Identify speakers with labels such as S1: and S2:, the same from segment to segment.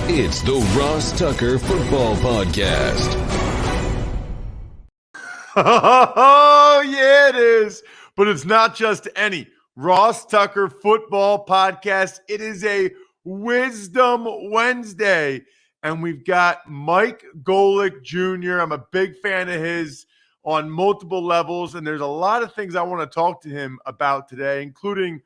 S1: It's the Ross Tucker Football Podcast.
S2: Oh, yeah, it is. But it's not just any Ross Tucker Football Podcast. It is a Wisdom Wednesday. And we've got Mike Golic Jr. I'm a big fan of his on multiple levels. And there's a lot of things I want to talk to him about today, including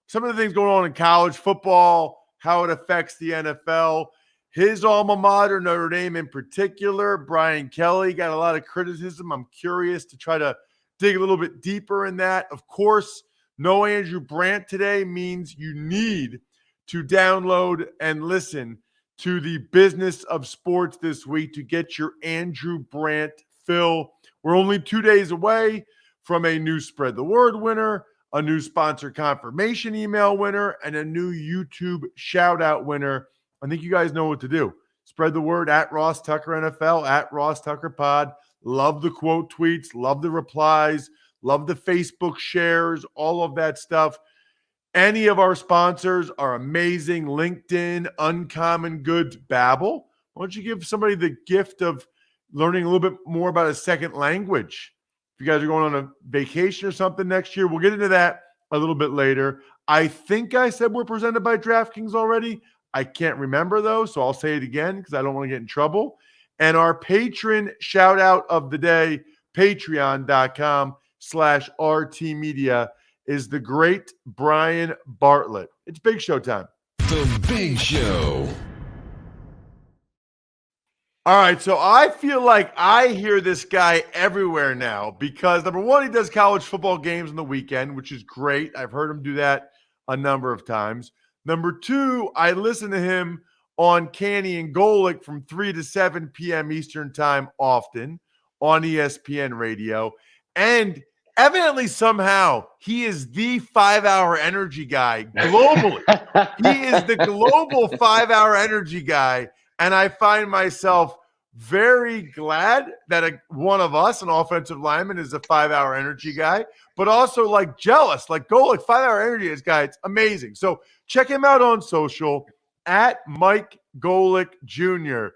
S2: some of the things going on in college football, how it affects the NFL. His alma mater, Notre Dame in particular, Brian Kelly, got a lot of criticism. I'm curious to try to dig a little bit deeper in that. Of course, no Andrew Brandt today means you need to download and listen to the Business of Sports this week to get your Andrew Brandt fill. We're only 2 days away from a new Spread the Word winner, a new sponsor confirmation email winner, and a new YouTube shout-out winner. I think you guys know what to do. Spread the word at Ross Tucker NFL, at Ross Tucker Pod. Love the quote tweets, love the replies, love the Facebook shares, all of that stuff. Any of our sponsors are amazing. LinkedIn, Uncommon Goods, Babbel. Why don't you give somebody the gift of learning a little bit more about a second language? If you guys are going on a vacation or something next year, we'll get into that a little bit later. I think I said we're presented by DraftKings already. I can't remember, though, so I'll say it again because I don't want to get in trouble. And our patron shout-out of the day, patreon.com/RTmedia, is the great Brian Bartlett. It's Big Show time.
S1: The Big Show.
S2: All right, so I feel like I hear this guy everywhere now because, number one, he does college football games on the weekend, which is great. I've heard him do that a number of times. Number two, I listen to him on Canny and Golic from 3 to 7 p.m. Eastern time often on ESPN radio. And evidently, somehow, he is the 5-hour energy guy globally. He is the global 5-hour energy guy. And I find myself very glad that one of us, an offensive lineman, is a 5-hour energy guy, but also like jealous, like Golic, 5-hour energy is guy. It's amazing. So check him out on social at Mike Golic Jr.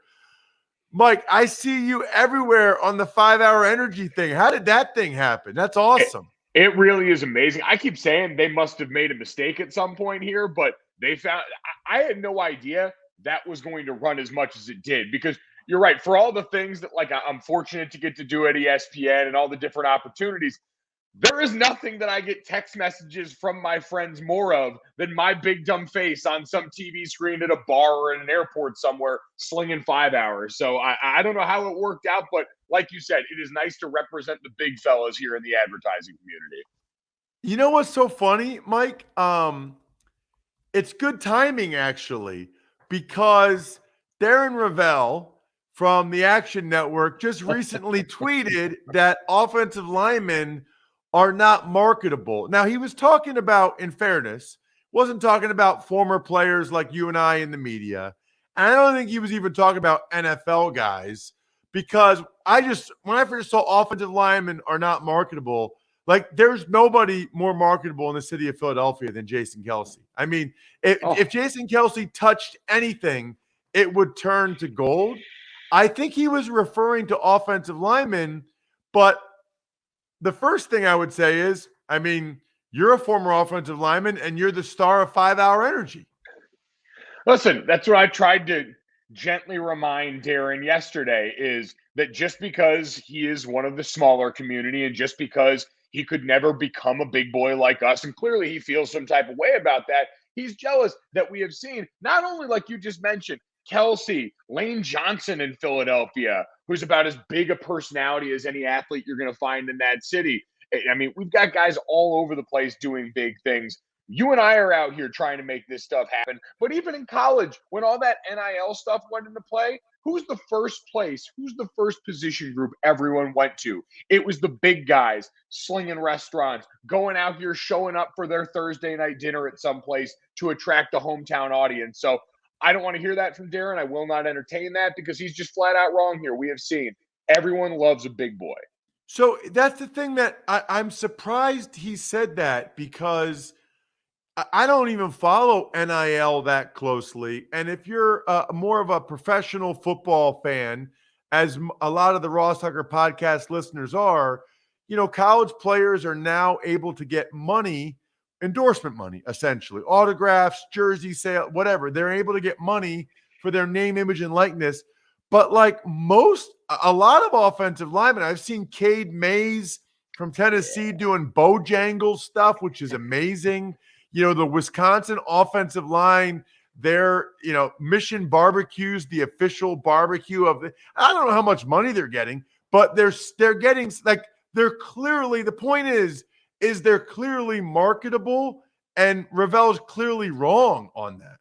S2: Mike, I see you everywhere on the 5-hour energy thing. How did that thing happen? That's awesome.
S3: It really is amazing. I keep saying they must have made a mistake at some point here, but they found I had no idea that was going to run as much as it did, because you're right. For all the things that, like, I'm fortunate to get to do at ESPN and all the different opportunities, there is nothing that I get text messages from my friends more of than my big dumb face on some TV screen at a bar or in an airport somewhere slinging 5 hours. So I don't know how it worked out, but like you said, it is nice to represent the big fellas here in the advertising community.
S2: You know what's so funny, Mike? It's good timing, actually, because Darren Ravel from the Action Network just recently tweeted that offensive linemen are not marketable. Now, he was talking about, in fairness, wasn't talking about former players like you and I in the media. And I don't think he was even talking about NFL guys, because when I first saw offensive linemen are not marketable, like, there's nobody more marketable in the city of Philadelphia than Jason Kelce. I mean, if Jason Kelce touched anything, it would turn to gold. I think he was referring to offensive linemen, but the first thing I would say is, I mean, you're a former offensive lineman and you're the star of 5-hour energy.
S3: Listen, that's what I tried to gently remind Darren yesterday, is that just because he is one of the smaller community and just because he could never become a big boy like us, and clearly he feels some type of way about that, he's jealous that we have seen, not only like you just mentioned, Kelce, Lane Johnson in Philadelphia, who's about as big a personality as any athlete you're going to find in that city. I mean, we've got guys all over the place doing big things. You and I are out here trying to make this stuff happen. But even in college, when all that NIL stuff went into play, who's the first position group everyone went to? It was the big guys slinging restaurants, going out here, showing up for their Thursday night dinner at some place to attract a hometown audience. So I don't want to hear that from Darren. I will not entertain that, because he's just flat out wrong here. We have seen everyone loves a big boy.
S2: So that's the thing that I'm surprised he said that, because I don't even follow NIL that closely. And if you're more of a professional football fan, as a lot of the Ross Tucker podcast listeners are, college players are now able to get money, endorsement money, essentially, autographs, jersey sale, whatever. They're able to get money for their name, image, and likeness. But like a lot of offensive linemen, I've seen Cade Mays from Tennessee doing Bojangles stuff, which is amazing. The Wisconsin offensive line, their, Mission Barbecues, the official barbecue of I don't know how much money they're getting, but they're getting they're clearly, the point is they're clearly marketable, and Ravel's clearly wrong on that.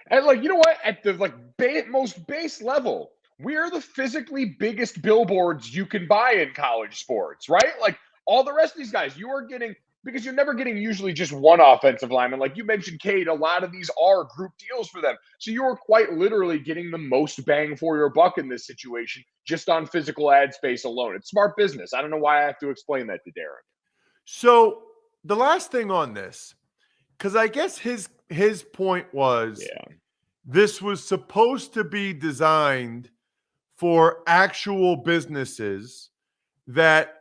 S3: And you know what? At the most base level, we are the physically biggest billboards you can buy in college sports, right? Like all the rest of these guys, you are getting, because you're never getting usually just one offensive lineman. Like you mentioned, Cade, a lot of these are group deals for them. So you are quite literally getting the most bang for your buck in this situation just on physical ad space alone. It's smart business. I don't know why I have to explain that to Darren.
S2: So the last thing on this, because I guess his point was this was supposed to be designed for actual businesses that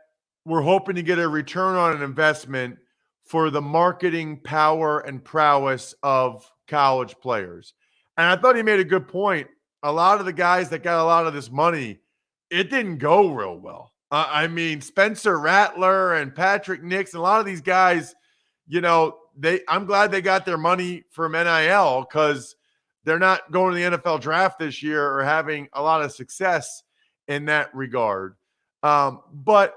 S2: were hoping to get a return on an investment for the marketing power and prowess of college players. And I thought he made a good point. A lot of the guys that got a lot of this money, it didn't go real well. I mean, Spencer Rattler and Patrick Nix, and a lot of these guys, I'm glad they got their money from NIL because they're not going to the NFL draft this year or having a lot of success in that regard. But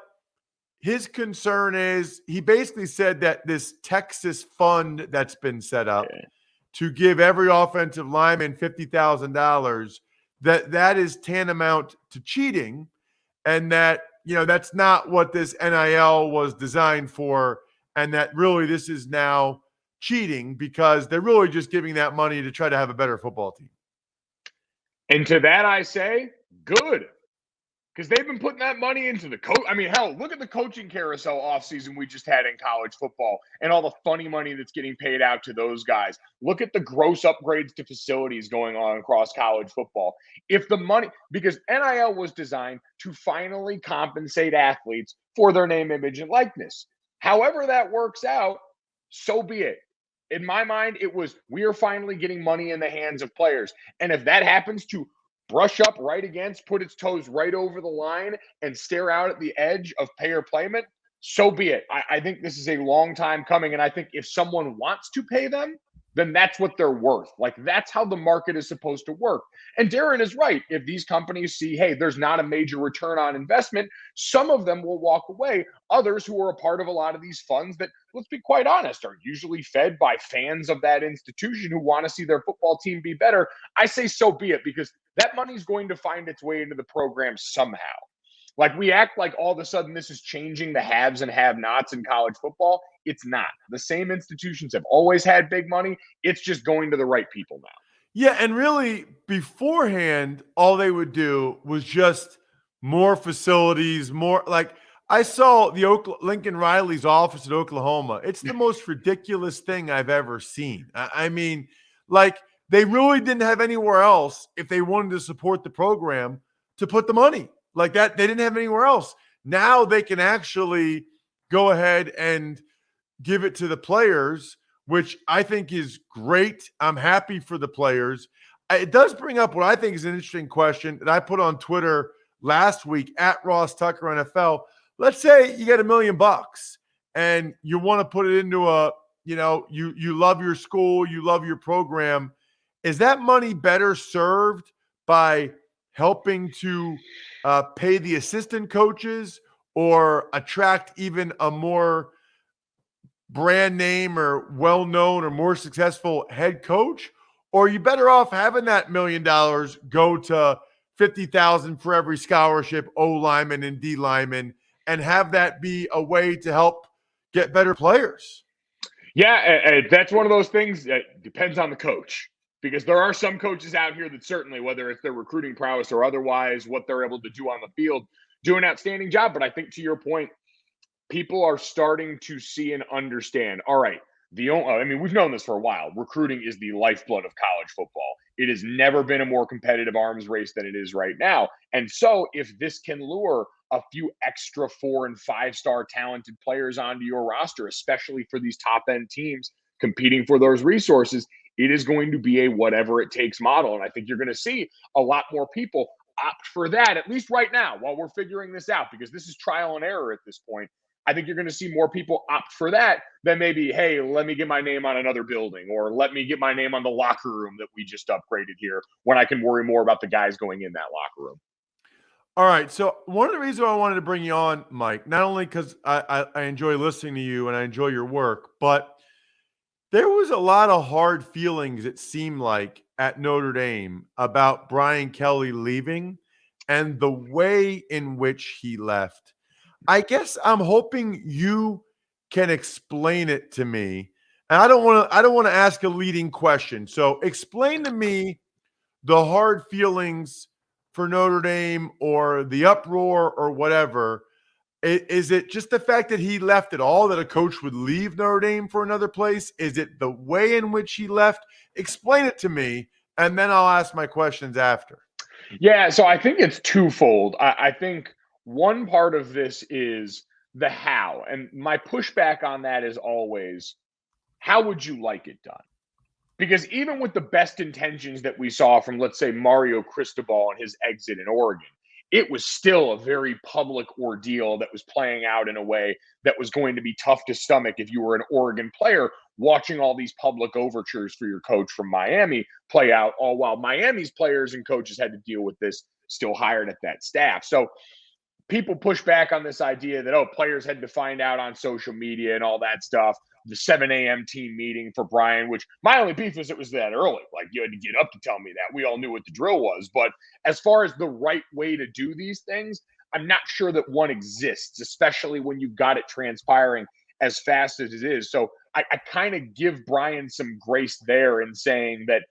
S2: his concern is, he basically said that this Texas fund that's been set up to give every offensive lineman $50,000, that is tantamount to cheating, and that, that's not what this NIL was designed for, and that really this is now cheating because they're really just giving that money to try to have a better football team.
S3: And to that I say, good. Because they've been putting that money into the coach. I mean, hell, look at the coaching carousel offseason we just had in college football and all the funny money that's getting paid out to those guys. Look at the gross upgrades to facilities going on across college football. If the money, because NIL was designed to finally compensate athletes for their name, image, and likeness. However that works out, so be it. In my mind, it was, we are finally getting money in the hands of players. And if that happens to brush up right against, put its toes right over the line, and stare out at the edge of pay or payment, so be it. I think this is a long time coming, and I think if someone wants to pay them, then that's what they're worth. Like, that's how the market is supposed to work. And Darren is right. If these companies see, hey, there's not a major return on investment, some of them will walk away. Others who are a part of a lot of these funds that, let's be quite honest, are usually fed by fans of that institution who want to see their football team be better. I say so be it, because that money's going to find its way into the program somehow. Like, we act like all of a sudden this is changing the haves and have-nots in college football. It's not. The same institutions have always had big money. It's just going to the right people now.
S2: Yeah, and really, beforehand, all they would do was just more facilities, more like I saw the Lincoln Riley's office in Oklahoma. It's the most ridiculous thing I've ever seen. I mean, like, they really didn't have anywhere else if they wanted to support the program to put the money like that. They didn't have anywhere else. Now they can actually go ahead and give it to the players, which I think is great. I'm happy for the players. It does bring up what I think is an interesting question that I put on Twitter last week at Ross Tucker NFL. Let's say you get $1 million and you want to put it into a, you love your school, you love your program. Is that money better served by helping to pay the assistant coaches or attract even a more brand name or well-known or more successful head coach? Or are you better off having that $1 million go to $50,000 for every scholarship O lineman and D lineman, and have that be a way to help get better players?
S3: Yeah, that's one of those things that depends on the coach, because there are some coaches out here that certainly, whether it's their recruiting prowess or otherwise, what they're able to do on the field, do an outstanding job. But I think, to your point, people are starting to see and understand, all right, we've known this for a while. Recruiting is the lifeblood of college football. It has never been a more competitive arms race than it is right now. And so if this can lure a few extra 4 and 5-star talented players onto your roster, especially for these top end teams competing for those resources, it is going to be a whatever it takes model. And I think you're going to see a lot more people opt for that, at least right now, while we're figuring this out, because this is trial and error at this point. I think you're going to see more people opt for that than maybe, hey, let me get my name on another building, or let me get my name on the locker room that we just upgraded here, when I can worry more about the guys going in that locker room.
S2: All right. So one of the reasons I wanted to bring you on, Mike, not only because I enjoy listening to you and I enjoy your work, but there was a lot of hard feelings, it seemed like, at Notre Dame about Brian Kelly leaving and the way in which he left. I guess I'm hoping you can explain it to me. And I don't want to ask a leading question. So explain to me the hard feelings for Notre Dame, or the uproar, or whatever. Is it just the fact that he left at all, that a coach would leave Notre Dame for another place? Is it the way in which he left? Explain it to me, and then I'll ask my questions after.
S3: Yeah, so I think it's twofold. I think one part of this is the how. And my pushback on that is always, how would you like it done? Because even with the best intentions that we saw from, let's say, Mario Cristobal and his exit in Oregon, it was still a very public ordeal that was playing out in a way that was going to be tough to stomach if you were an Oregon player watching all these public overtures for your coach from Miami play out, all while Miami's players and coaches had to deal with this still hired at that staff. So people push back on this idea that, players had to find out on social media and all that stuff. The 7 a.m. team meeting for Brian, which my only beef is it was that early. Like, you had to get up to tell me that. We all knew what the drill was. But as far as the right way to do these things, I'm not sure that one exists, especially when you got it transpiring as fast as it is. So I kind of give Brian some grace there in saying that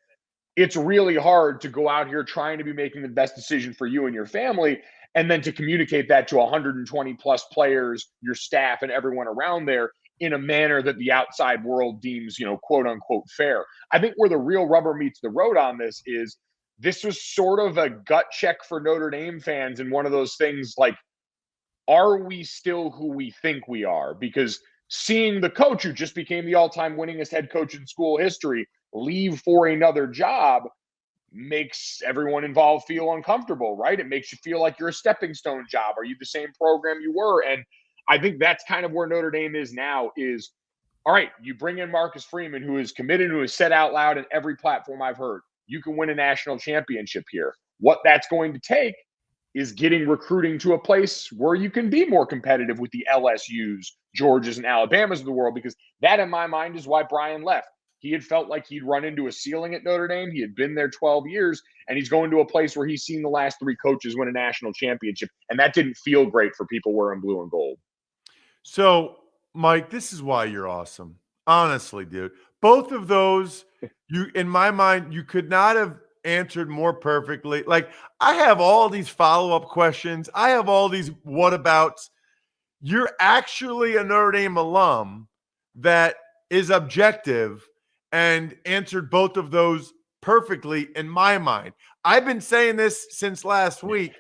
S3: it's really hard to go out here trying to be making the best decision for you and your family, and then to communicate that to 120 plus players, your staff, and everyone around there in a manner that the outside world deems, quote unquote, fair. I think where the real rubber meets the road on this is, this was sort of a gut check for Notre Dame fans, and one of those things like, are we still who we think we are? Because seeing the coach who just became the all-time winningest head coach in school history leave for another job makes everyone involved feel uncomfortable, right? It makes you feel like you're a stepping stone job. Are you the same program you were? And I think that's kind of where Notre Dame is now is, all right, you bring in Marcus Freeman, who is committed, who has said out loud in every platform I've heard, you can win a national championship here. What that's going to take is getting recruiting to a place where you can be more competitive with the LSUs, Georgias, and Alabamas of the world, because that, in my mind, is why Brian left. He had felt like he'd run into a ceiling at Notre Dame. He had been there 12 years, and he's going to a place where he's seen the last 3 coaches win a national championship, and that didn't feel great for people wearing blue and gold.
S2: So, Mike, this is why you're awesome. Honestly, dude. Both of those, in my mind, you could not have answered more perfectly. Like, I have all these follow-up questions. I have all these whatabouts. You're actually a Notre Dame alum that is objective and answered both of those perfectly in my mind. I've been saying this since last week.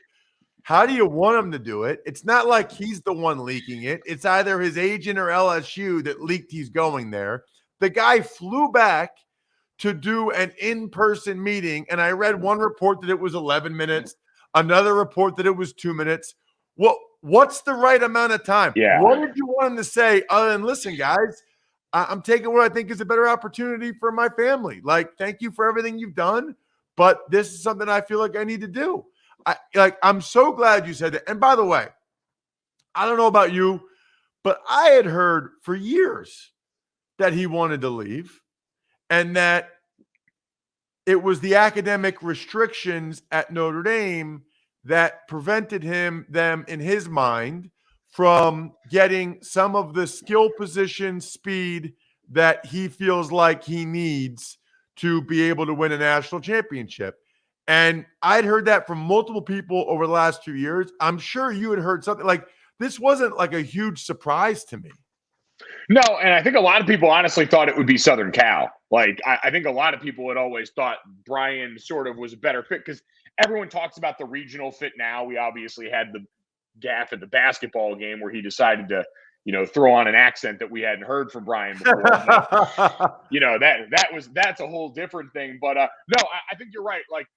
S2: How do you want him to do it? It's not like he's the one leaking it. It's either his agent or LSU that leaked he's going there. The guy flew back to do an in-person meeting, and I read one report that it was 11 minutes, another report that it was 2 minutes. What's the right amount of time?
S3: Yeah.
S2: What did you want him to say other than, listen, guys, I'm taking what I think is a better opportunity for my family. Like, thank you for everything you've done, but this is something I feel like I need to do. I'm so glad you said that. And by the way, I don't know about you, but I had heard for years that he wanted to leave and that it was the academic restrictions at Notre Dame that prevented them in his mind from getting some of the skill position speed that he feels like he needs to be able to win a national championship. And I'd heard that from multiple people over the last 2 years. I'm sure you had heard something like this. Wasn't like a huge surprise to me.
S3: No, and I think a lot of people honestly thought it would be Southern Cal. Like, I think a lot of people had always thought Brian sort of was a better fit because everyone talks about the regional fit now. We obviously had the gaffe at the basketball game where he decided to, throw on an accent that we hadn't heard from Brian before. But, that's a whole different thing. But no, I think you're right. Like,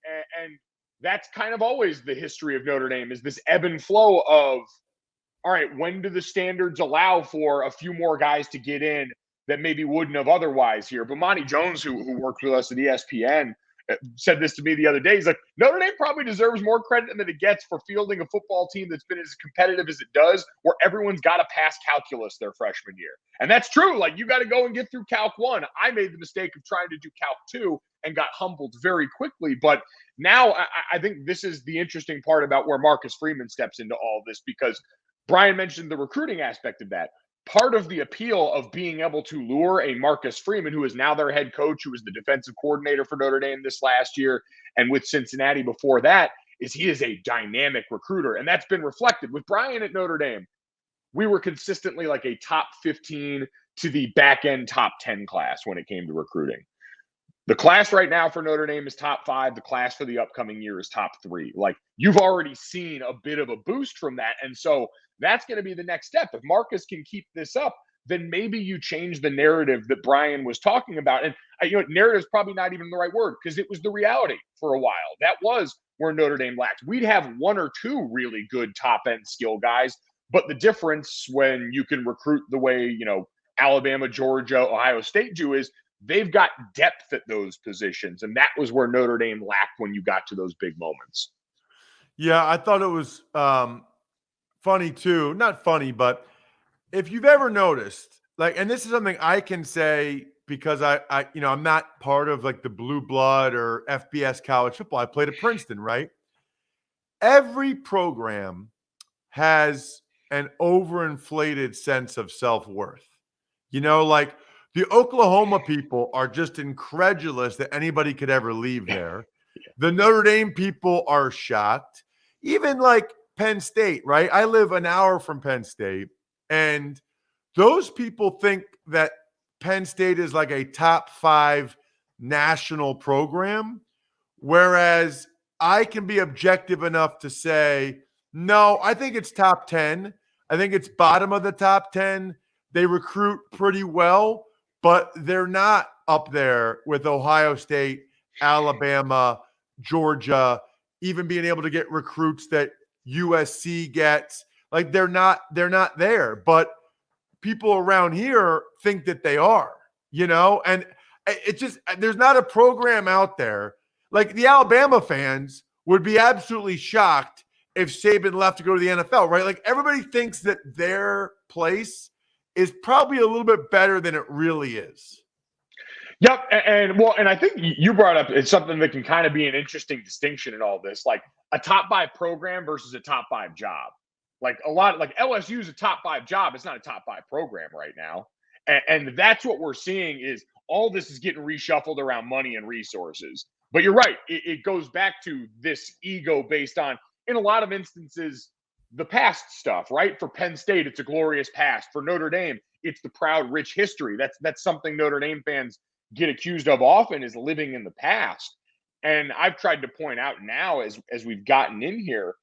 S3: and that's kind of always the history of Notre Dame is this ebb and flow of, all right, when do the standards allow for a few more guys to get in that maybe wouldn't have otherwise here? But Monty Jones, who works with us at ESPN, said this to me the other day. He's like, Notre Dame probably deserves more credit than it gets for fielding a football team that's been as competitive as it does, where everyone's got to pass calculus their freshman year. And that's true. Like, you got to go and get through Calc 1. I made the mistake of trying to do Calc 2 and got humbled very quickly. But now I think this is the interesting part about where Marcus Freeman steps into all this, because Brian mentioned the recruiting aspect of that. Part of the appeal of being able to lure a Marcus Freeman, who is now their head coach, who was the defensive coordinator for Notre Dame this last year and with Cincinnati before that, is he is a dynamic recruiter. And that's been reflected. With Brian at Notre Dame, we were consistently like a top 15 to the back end top 10 class when it came to recruiting. The class right now for Notre Dame is top 5. The class for the upcoming year is top 3. Like, you've already seen a bit of a boost from that. And so that's going to be the next step. If Marcus can keep this up, then maybe you change the narrative that Brian was talking about. And narrative is probably not even the right word, because it was the reality for a while. That was where Notre Dame lacked. We'd have 1 or 2 really good top end skill guys, but the difference when you can recruit the way, Alabama, Georgia, Ohio State do is they've got depth at those positions. And that was where Notre Dame lacked when you got to those big moments.
S2: Yeah, I thought it was funny too. Not funny, but if you've ever noticed, like, and this is something I can say because I'm not part of like the blue blood or FBS college football. I played at Princeton, right? Every program has an overinflated sense of self-worth. Like the Oklahoma people are just incredulous that anybody could ever leave there. The Notre Dame people are shocked. Even like Penn State, right? I live an hour from Penn State, and those people think that Penn State is like a top 5 national program, whereas I can be objective enough to say, no, I think it's top 10. I think it's bottom of the top 10. They recruit pretty well, but they're not up there with Ohio State, Alabama, Georgia, even being able to get recruits that USC gets. Like, they're not there, but people around here think that they are, and it just, there's not a program out there. Like, the Alabama fans would be absolutely shocked if Saban left to go to the NFL, right? Like, everybody thinks that their place is probably a little bit better than it really is.
S3: Yep. And I think you brought up, it's something that can kind of be an interesting distinction in all this, like a top 5 program versus a top 5 job. Like LSU is a top 5 job. It's not a top 5 program right now. And that's what we're seeing is all this is getting reshuffled around money and resources. But you're right. It goes back to this ego based on, in a lot of instances, the past stuff, right? For Penn State, it's a glorious past. For Notre Dame, it's the proud, rich history. That's something Notre Dame fans get accused of often, is living in the past. And I've tried to point out now as we've gotten in here,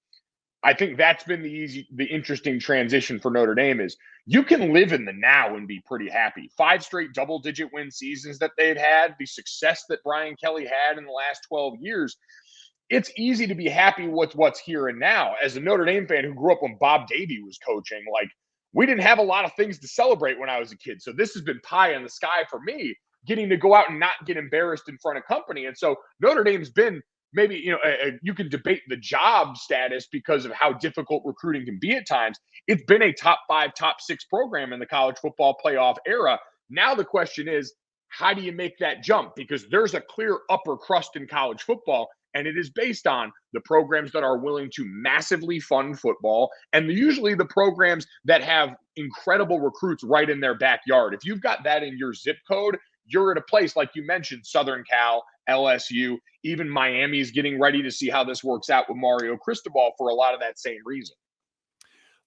S3: I think that's been the interesting transition for Notre Dame is you can live in the now and be pretty happy. 5 straight double-digit win seasons that they've had, the success that Brian Kelly had in the last 12 years. It's easy to be happy with what's here and now. As a Notre Dame fan who grew up when Bob Davie was coaching, like, we didn't have a lot of things to celebrate when I was a kid. So this has been pie in the sky for me, getting to go out and not get embarrassed in front of company. And so Notre Dame's been maybe, you can debate the job status because of how difficult recruiting can be at times. It's been a top 5, top 6 program in the college football playoff era. Now the question is, how do you make that jump? Because there's a clear upper crust in college football, and it is based on the programs that are willing to massively fund football and usually the programs that have incredible recruits right in their backyard. If you've got that in your zip code, you're at a place like you mentioned, Southern Cal, LSU, even Miami's getting ready to see how this works out with Mario Cristobal for a lot of that same reason.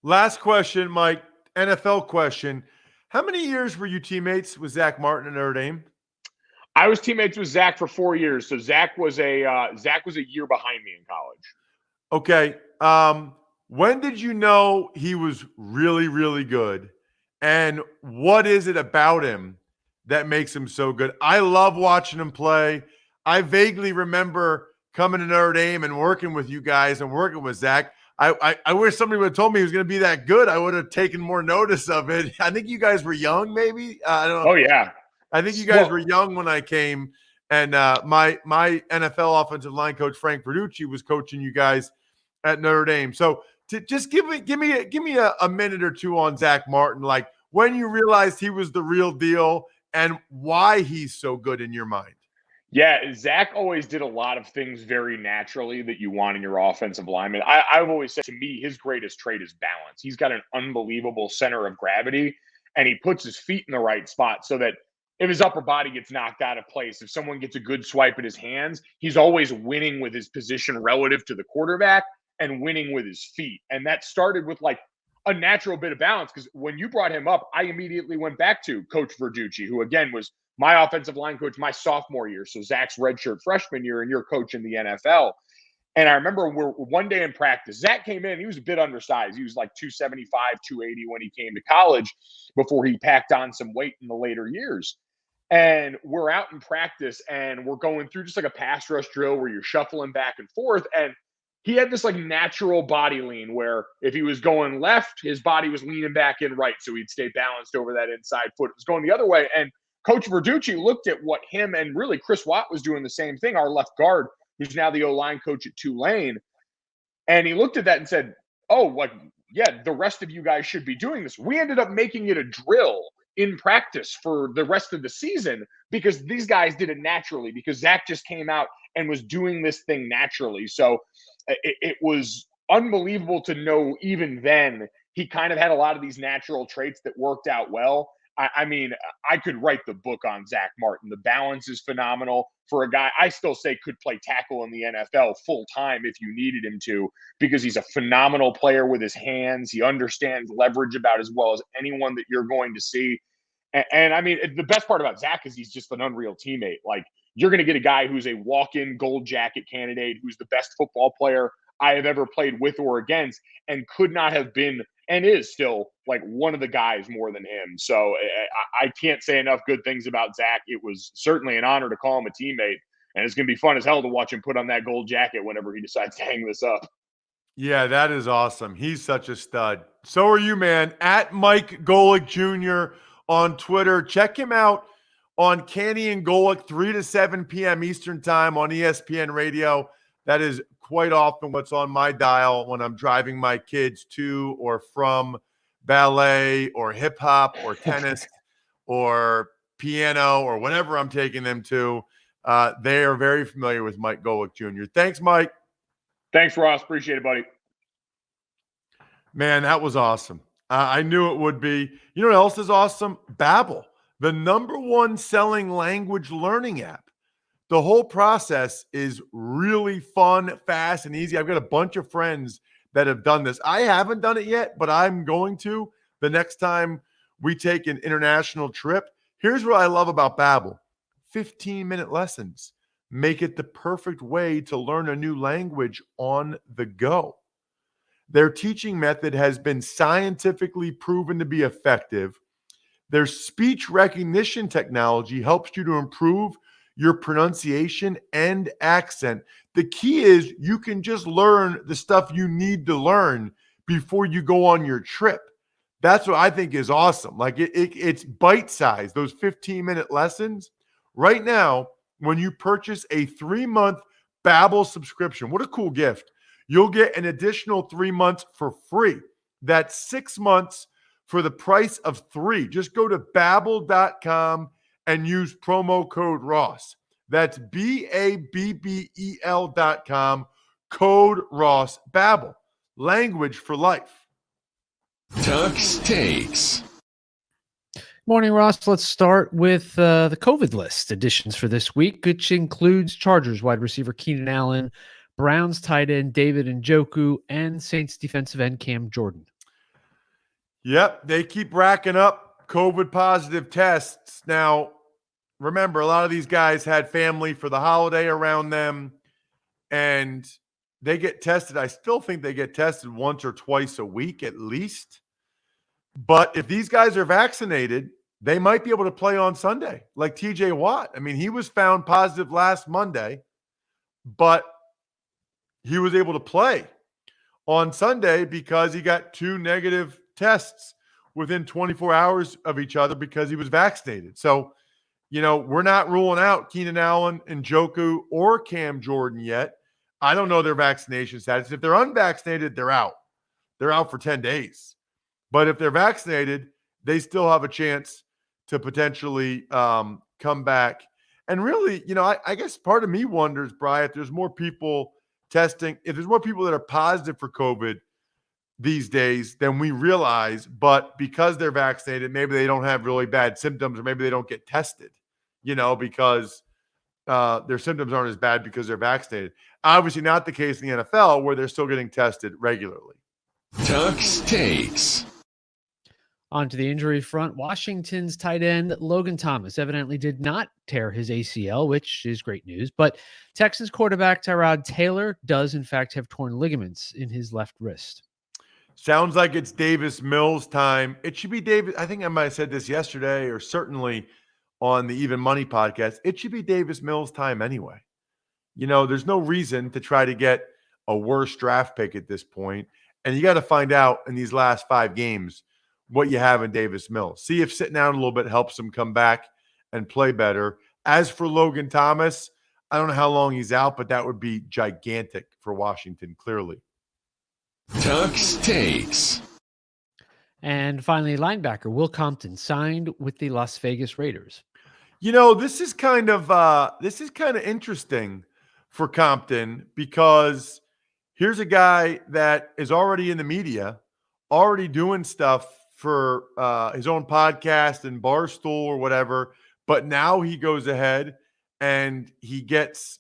S2: Last question, Mike, NFL question. How many years were you teammates with Zach Martin at Notre Dame?
S3: I was teammates with Zach for 4 years. So Zach was a year behind me in college.
S2: Okay. When did you know he was really, really good? And what is it about him that makes him so good? I love watching him play. I vaguely remember coming to Notre Dame and working with you guys and working with Zach. I wish somebody would have told me he was going to be that good. I would have taken more notice of it. I think you guys were young, maybe. I don't know.
S3: Oh, yeah.
S2: I think you guys were young when I came. And my NFL offensive line coach, Frank Verducci, was coaching you guys at Notre Dame. So just give me a minute or two on Zach Martin, like when you realized he was the real deal and why he's so good in your mind.
S3: Yeah, Zach always did a lot of things very naturally that you want in your offensive lineman. I've always said, to me, his greatest trait is balance. He's got an unbelievable center of gravity, and he puts his feet in the right spot so that if his upper body gets knocked out of place, if someone gets a good swipe at his hands, he's always winning with his position relative to the quarterback and winning with his feet. And that started with like a natural bit of balance, because when you brought him up, I immediately went back to Coach Verducci, who again was my offensive line coach my sophomore year. So Zach's redshirt freshman year, and you're coach in the NFL. And I remember one day in practice, Zach came in. He was a bit undersized. He was like 275, 280 when he came to college before he packed on some weight in the later years. And we're out in practice and we're going through just like a pass rush drill where you're shuffling back and forth. And he had this like natural body lean where if he was going left, his body was leaning back in right. So he'd stay balanced over that inside foot. It was going the other way. And Coach Verducci looked at what him and really Chris Watt was doing the same thing, our left guard, who's now the O-line coach at Tulane. And he looked at that and said, oh, like, yeah, the rest of you guys should be doing this. We ended up making it a drill in practice for the rest of the season because these guys did it naturally, because Zach just came out and was doing this thing naturally. So it was unbelievable to know even then he kind of had a lot of these natural traits that worked out well. I mean, I could write the book on Zach Martin. The balance is phenomenal for a guy I still say could play tackle in the NFL full time if you needed him to, because he's a phenomenal player with his hands. He understands leverage about as well as anyone that you're going to see. And I mean, the best part about Zach is he's just an unreal teammate. Like, you're going to get a guy who's a walk-in gold jacket candidate, who's the best football player I have ever played with or against, and could not have been and is still like one of the guys more than him. So I can't say enough good things about Zach. It was certainly an honor to call him a teammate, and it's going to be fun as hell to watch him put on that gold jacket whenever he decides to hang this up.
S2: Yeah, that is awesome. He's such a stud. So are you, man. At Mike Golic Jr. on Twitter. Check him out on Canny and Golic, 3 to 7 p.m. Eastern time on ESPN Radio. That is quite often what's on my dial when I'm driving my kids to or from ballet or hip hop or tennis or piano or whatever I'm taking them to. They are very familiar with Mike Golic Jr. Thanks, Mike.
S3: Thanks, Ross. Appreciate it, buddy.
S2: Man, that was awesome. I knew it would be. You know what else is awesome? Babbel, the #1 selling language learning app. The whole process is really fun, fast, and easy. I've got a bunch of friends that have done this. I haven't done it yet, but I'm going to the next time we take an international trip. Here's what I love about Babbel. 15-minute lessons make it the perfect way to learn a new language on the go. Their teaching method has been scientifically proven to be effective. Their speech recognition technology helps you to improve your pronunciation and accent. The key is you can just learn the stuff you need to learn before you go on your trip. That's what I think is awesome. Like it's bite-sized, those 15-minute lessons. Right now, when you purchase a 3-month Babbel subscription, what a cool gift. You'll get an additional 3 months for free. That's 6 months for the price of 3. Just go to Babbel.com and use promo code Ross. That's Babbel.com, code Ross. Babbel, language for life.
S1: Tuck's Takes.
S4: Morning, Ross. Let's start with the COVID list additions for this week, which includes Chargers wide receiver Keenan Allen, Browns tight end David Njoku, and Saints defensive end Cam Jordan.
S2: Yep, they keep racking up COVID positive tests. Now, remember, a lot of these guys had family for the holiday around them, and they get tested. I still think they get tested once or twice a week at least. But if these guys are vaccinated, they might be able to play on Sunday, like TJ Watt. I mean, he was found positive last Monday, but he was able to play on Sunday because he got 2 negative tests within 24 hours of each other because he was vaccinated. So, we're not ruling out Keenan Allen, Njoku, or Cam Jordan yet. I don't know their vaccination status. If they're unvaccinated, they're out. They're out for 10 days. But if they're vaccinated, they still have a chance to potentially come back. And really, I guess part of me wonders, Bri, if there's more people testing, if there's more people that are positive for COVID these days than we realize, but because they're vaccinated, maybe they don't have really bad symptoms, or maybe they don't get tested, because their symptoms aren't as bad because they're vaccinated. Obviously not the case in the NFL, where they're still getting tested regularly.
S1: Tuck's Takes.
S4: On to the injury front. Washington's tight end Logan Thomas evidently did not tear his ACL, which is great news. But Texans quarterback Tyrod Taylor does, in fact, have torn ligaments in his left wrist.
S2: Sounds like it's Davis Mills time. It should be Davis. I think I might have said this yesterday, or certainly on the Even Money podcast. It should be Davis Mills time anyway. There's no reason to try to get a worse draft pick at this point. And you got to find out in these last 5 games what you have in Davis Mills. See if sitting down a little bit helps him come back and play better. As for Logan Thomas, I don't know how long he's out, but that would be gigantic for Washington, clearly.
S1: Tuck's Takes.
S4: And finally, linebacker Will Compton signed with the Las Vegas Raiders.
S2: This is kind of interesting for Compton, because here's a guy that is already in the media, already doing stuff for his own podcast and Barstool or whatever, but now he goes ahead and he gets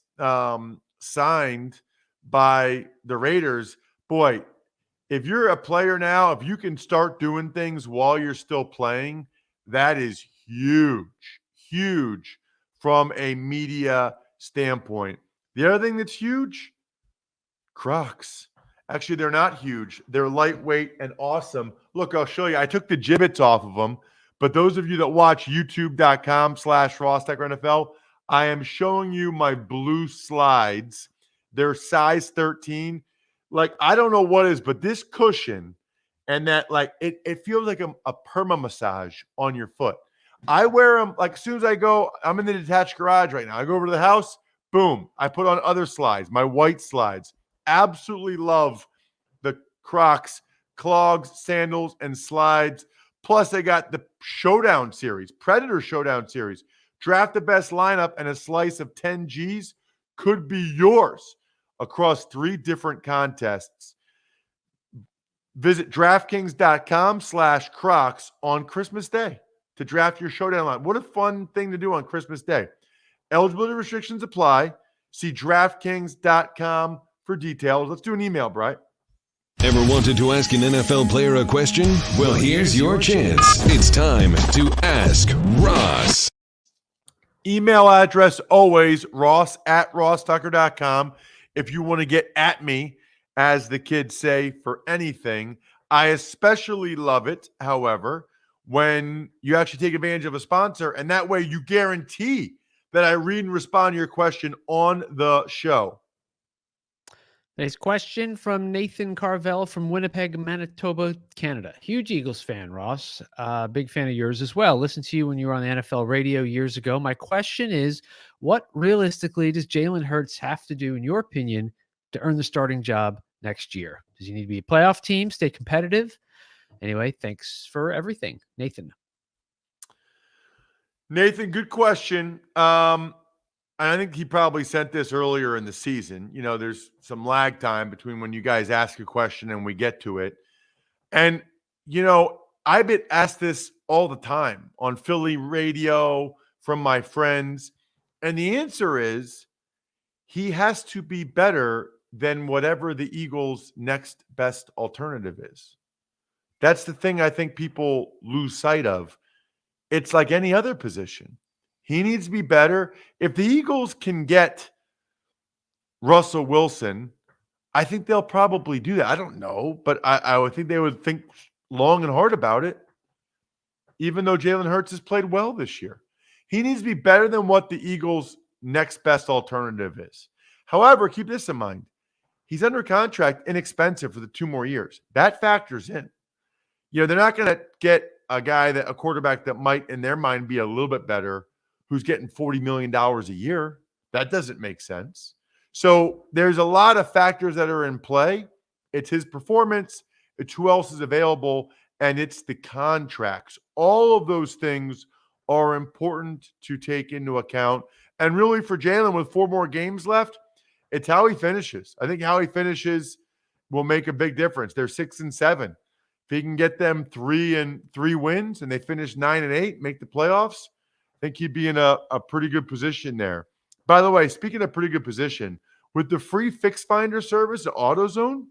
S2: signed by the Raiders. Boy, if you're a player now, if you can start doing things while you're still playing, that is huge from a media standpoint. The other thing that's huge, Crocs. Actually, they're not huge. They're lightweight and awesome. Look, I'll show you. I took the gibbets off of them, but those of you that watch youtube.com/RossTuckerNFL, I am showing you my blue slides. They're size 13. Like, I don't know what is, but this cushion and that, like, it feels like a perma massage on your foot. I wear them, like, as soon as I go, I'm in the detached garage right now. I go over to the house, boom, I put on other slides, my white slides. Absolutely love the Crocs, clogs, sandals, and slides. Plus, they got the Showdown Series, Predator Showdown Series. Draft the best lineup, and a slice of 10 Gs could be yours across 3 different contests. Visit DraftKings.com/Crocs on Christmas Day to draft your Showdown line. What a fun thing to do on Christmas Day. Eligibility restrictions apply. See DraftKings.com for details. Let's do an email, Bright.
S1: Ever wanted to ask an NFL player a question? Well, here's your chance. It's time to Ask Ross.
S2: Email address always ross@rosstucker.com. If you want to get at me, as the kids say, for anything. I especially love it, however, when you actually take advantage of a sponsor, and that way you guarantee that I read and respond to your question on the show.
S4: Today's question from Nathan Carvel from Winnipeg, Manitoba, Canada. Huge Eagles fan, Ross. Big fan of yours as well. Listened to you when you were on the NFL radio years ago. My question is, what realistically does Jalen Hurts have to do, in your opinion, to earn the starting job next year? Does he need to be a playoff team, stay competitive? Anyway, thanks for everything, Nathan.
S2: Nathan, good question. I think he probably sent this earlier in the season. You know, there's some lag time between when you guys ask a question and we get to it. And, you know, I've been asked this all the time on Philly radio from my friends. And the answer is he has to be better than whatever the Eagles' next best alternative is. That's the thing I think people lose sight of. it's like any other position. He needs to be better. If the Eagles can get Russell Wilson, I think they'll probably do that. I don't know, but I would think they would think long and hard about it, even though Jalen Hurts has played well this year. He needs to be better than what the Eagles' next best alternative is. However, keep this in mind. He's under contract, inexpensive for the 2 more years. That factors in. They're not going to get a quarterback that might, in their mind, be a little bit better, who's getting $40 million a year. That doesn't make sense. So there's a lot of factors that are in play. It's his performance, it's who else is available, and it's the contracts. All of those things are important to take into account. And really for Jalen, with 4 more games left, it's how he finishes. I think how he finishes will make a big difference. They're 6-7. If he can get them 3 wins and they finish 9-8, make the playoffs, I think he'd be in a pretty good position there. By the way, speaking of pretty good position, with the free Fix Finder service at AutoZone,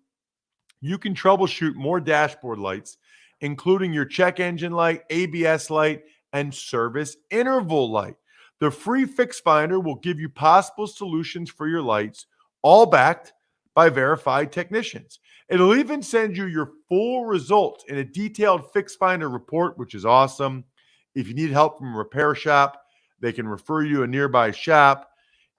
S2: you can troubleshoot more dashboard lights, including your check engine light, ABS light, and service interval light. The free Fix Finder will give you possible solutions for your lights, all backed by verified technicians. It'll even send you your full results in a detailed Fix Finder report, which is awesome. If you need help from a repair shop, they can refer you to a nearby shop.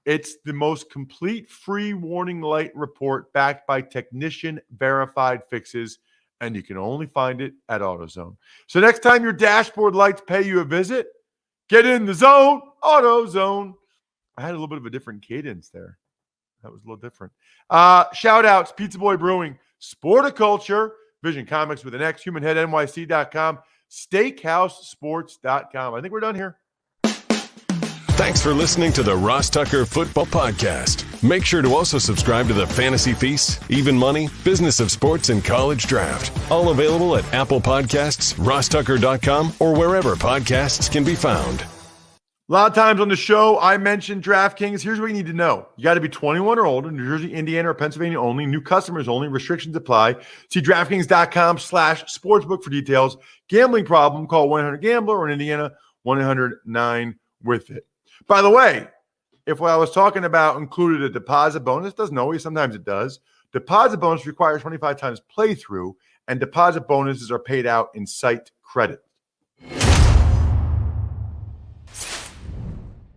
S2: It's the most complete free warning light report backed by technician-verified fixes, and you can only find it at AutoZone. So next time your dashboard lights pay you a visit, get in the zone, AutoZone. I had a little bit of a different cadence there. That was a little different. Shout-outs, Pizza Boy Brewing, Sporticulture, Vision Comics with an X, HumanHeadNYC.com, SteakhouseSports.com. I think we're done here.
S1: Thanks for listening to the Ross Tucker Football Podcast. Make sure to also subscribe to the Fantasy Feast, Even Money, Business of Sports, and College Draft. All available at Apple Podcasts, RossTucker.com, or wherever podcasts can be found.
S2: A lot of times on the show, I mentioned DraftKings. Here's what you need to know. You got to be 21 or older, New Jersey, Indiana, or Pennsylvania only. New customers only. Restrictions apply. See DraftKings.com/sportsbook for details. Gambling problem, call 1-800-GAMBLER, or in Indiana, 1-800-9-WITH-IT. By the way, if what I was talking about included a deposit bonus, doesn't always, sometimes it does. Deposit bonus requires 25 times playthrough, and deposit bonuses are paid out in site credit.